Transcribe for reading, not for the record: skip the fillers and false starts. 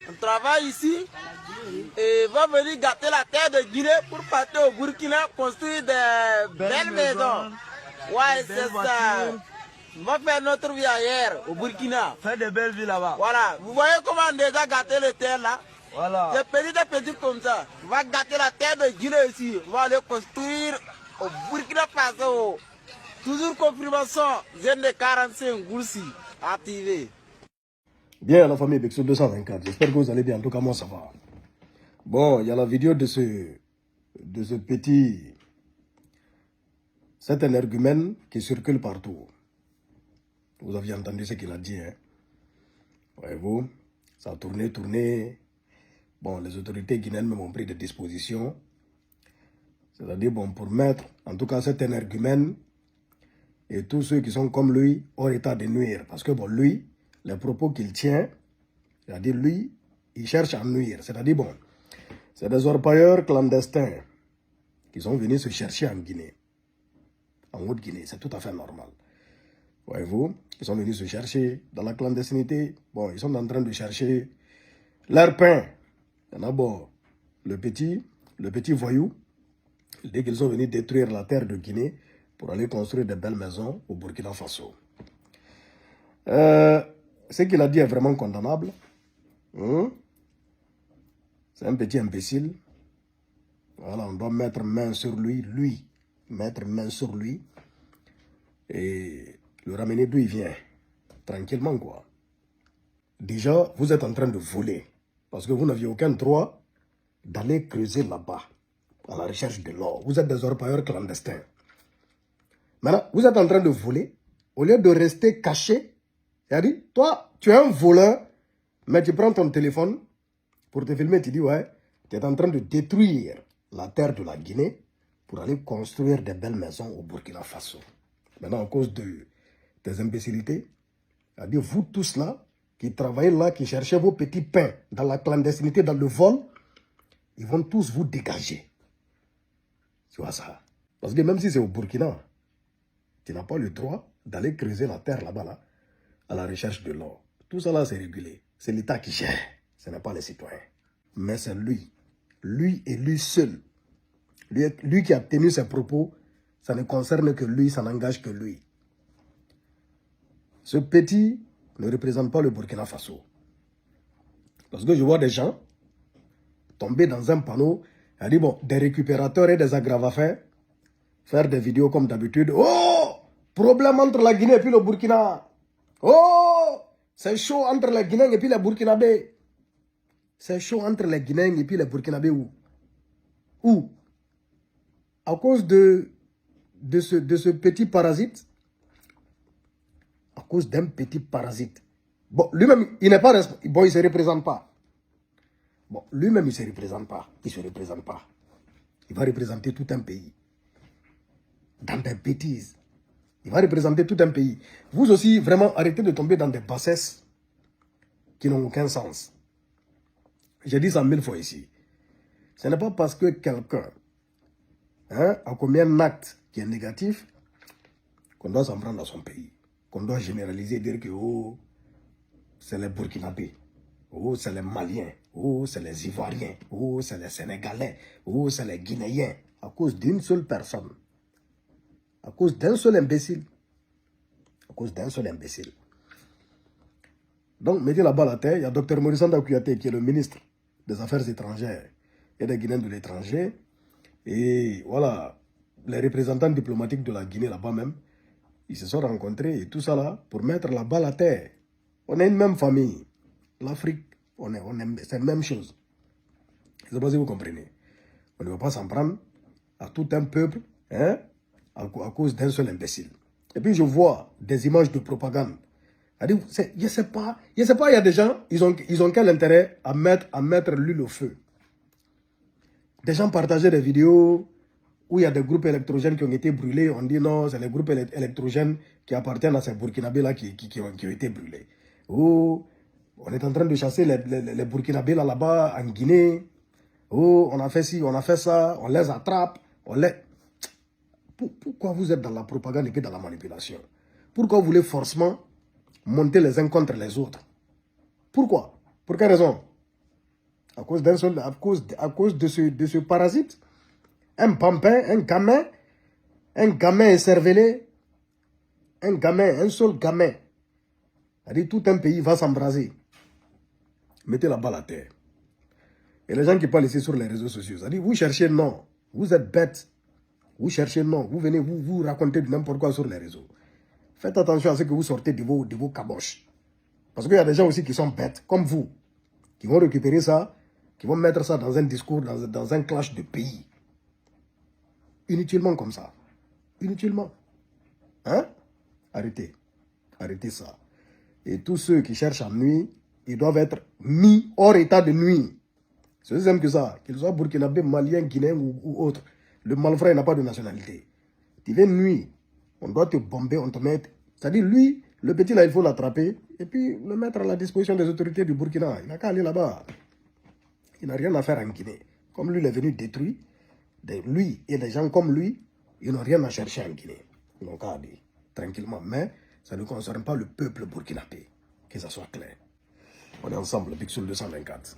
On travaille ici et va venir gâter la terre de Guinée pour partir au Burkina construire des belles maisons. Ouais, c'est ça. On va faire notre vie ailleurs au Burkina. Faire des belles villes là-bas. Voilà. Vous voyez comment on a déjà gâté les terres là? Voilà. Des petits comme ça. On va gâter la terre de Guinée ici. On va aller construire au Burkina Faso. Toujours confirmation. Jeune de 45 Goursi activé. Bien, la famille Bexo 224, j'espère que vous allez bien. En tout cas, moi, ça va. Bon, il y a la vidéo de ce petit... C'est un argument qui circule partout. Vous aviez entendu ce qu'il a dit, hein. Voyez-vous, ça a tourné. Bon, les autorités guinéennes même ont pris des dispositions. C'est-à-dire, bon, pour mettre, en tout cas, c'est un argument. Et tous ceux qui sont comme lui, hors état de nuire. Parce que, bon, lui, les propos qu'il tient, c'est-à-dire, lui, il cherche à nuire. C'est-à-dire, bon, c'est des orpailleurs clandestins qui sont venus se chercher en Guinée. En Haute-Guinée, c'est tout à fait normal. Voyez-vous, ils sont venus se chercher dans la clandestinité. Bon, ils sont en train de chercher leur pain. Il y en a, bon, le petit voyou, dès qu'ils sont venus détruire la terre de Guinée pour aller construire de belles maisons au Burkina Faso. Ce qu'il a dit est vraiment condamnable. C'est un petit imbécile. Voilà, on doit mettre main sur lui, mettre main sur lui et le ramener d'où il vient, tranquillement quoi. Déjà, vous êtes en train de voler, parce que vous n'aviez aucun droit d'aller creuser là-bas, à la recherche de l'or. Vous êtes des orpailleurs clandestins. Maintenant, vous êtes en train de voler, au lieu de rester caché. C'est-à-dire, toi, tu es un voleur, mais tu prends ton téléphone pour te filmer, tu dis, ouais, tu es en train de détruire la terre de la Guinée pour aller construire des belles maisons au Burkina Faso. Maintenant, à cause de tes imbécilités, c'est-à-dire vous tous là, qui travaillez là, qui cherchez vos petits pains dans la clandestinité, dans le vol, ils vont tous vous dégager. Tu vois ça? Parce que même si c'est au Burkina, tu n'as pas le droit d'aller creuser la terre là-bas, là, à la recherche de l'or. Tout ça là, c'est régulé. C'est l'État qui gère. Ce n'est pas les citoyens. Mais c'est lui. Lui et lui seul. Lui qui a tenu ses propos, ça ne concerne que lui, ça n'engage que lui. Ce petit ne représente pas le Burkina Faso. Parce que je vois des gens tomber dans un panneau, il dit bon, des récupérateurs et des aggravateurs, faire des vidéos comme d'habitude. Oh, problème entre la Guinée et puis le Burkina. Oh, c'est chaud entre les Guinéens et puis les Burkinabés. C'est chaud entre les Guinéens et puis les Burkinabés où? Où? À cause de ce petit parasite. À cause d'un petit parasite. Bon, lui-même, il n'est pas responsable. Bon, il ne se représente pas. Bon, lui-même, il ne se représente pas. Il ne se représente pas. Il va représenter tout un pays. Dans des bêtises. Il va représenter tout un pays. Vous aussi, vraiment, arrêtez de tomber dans des bassesses qui n'ont aucun sens. J'ai dit ça 1000 fois ici. Ce n'est pas parce que quelqu'un a commis un acte qui est négatif qu'on doit s'en prendre à son pays. Qu'on doit généraliser et dire que oh, c'est les Burkinabés, oh, c'est les Maliens, oh, c'est les Ivoiriens, oh, c'est les Sénégalais, oh, c'est les Guinéens, à cause d'une seule personne, à cause d'un seul imbécile, à cause d'un seul imbécile. Donc, mettez là-bas la terre, il y a Dr Maurice Kouyaté qui est le ministre des Affaires étrangères et des Guinéens de l'étranger, et voilà, les représentants diplomatiques de la Guinée là-bas même, ils se sont rencontrés et tout ça là pour mettre là-bas la terre. On est une même famille. L'Afrique, c'est la même chose. Je ne sais pas si vous comprenez. On ne va pas s'en prendre à tout un peuple à cause d'un seul imbécile. Et puis je vois des images de propagande. Je ne sais pas, il y a des gens, ils ont quel intérêt à mettre l'huile au feu. Des gens partageaient des vidéos où il y a des groupes électrogènes qui ont été brûlés. On dit non, c'est les groupes électrogènes qui appartiennent à ces Burkinabés-là qui ont été brûlés. Oh, on est en train de chasser les Burkinabés là-bas en Guinée. Oh, on a fait ci, on a fait ça, on les attrape, on les... Pourquoi vous êtes dans la propagande et puis dans la manipulation? Pourquoi vous voulez forcément monter les uns contre les autres? Pourquoi? Pour quelle raison? À cause d'un seul, à cause de ce parasite. Un pampin, un gamin écervelé, un seul gamin. Tout un pays va s'embraser. Mettez la balle à terre. Et les gens qui parlent ici sur les réseaux sociaux, vous cherchez non, vous êtes bêtes. Vous cherchez non, vous venez vous raconter n'importe quoi sur les réseaux. Faites attention à ce que vous sortez de vos caboches. Parce qu'il y a des gens aussi qui sont bêtes, comme vous, qui vont récupérer ça, qui vont mettre ça dans un discours, dans un clash de pays. Inutilement comme ça. Inutilement. Hein? Arrêtez. Arrêtez ça. Et tous ceux qui cherchent à nuire, ils doivent être mis hors état de nuire. C'est aussi simple que ça. Qu'ils soient burkinabés, maliens, guinéens ou autres. Le malfrat n'a pas de nationalité. Tu viens nuire. On doit te bomber, on te met... C'est-à-dire, lui, le petit là, il faut l'attraper et puis le mettre à la disposition des autorités du Burkina. Il n'a qu'à aller là-bas. Il n'a rien à faire en Guinée. Comme lui, il est venu détruire, lui et les gens comme lui, ils n'ont rien à chercher en Guinée. Ils n'ont qu'à aller tranquillement. Mais ça ne concerne pas le peuple burkinabé. Que ça soit clair. On est ensemble, Big Soul 224.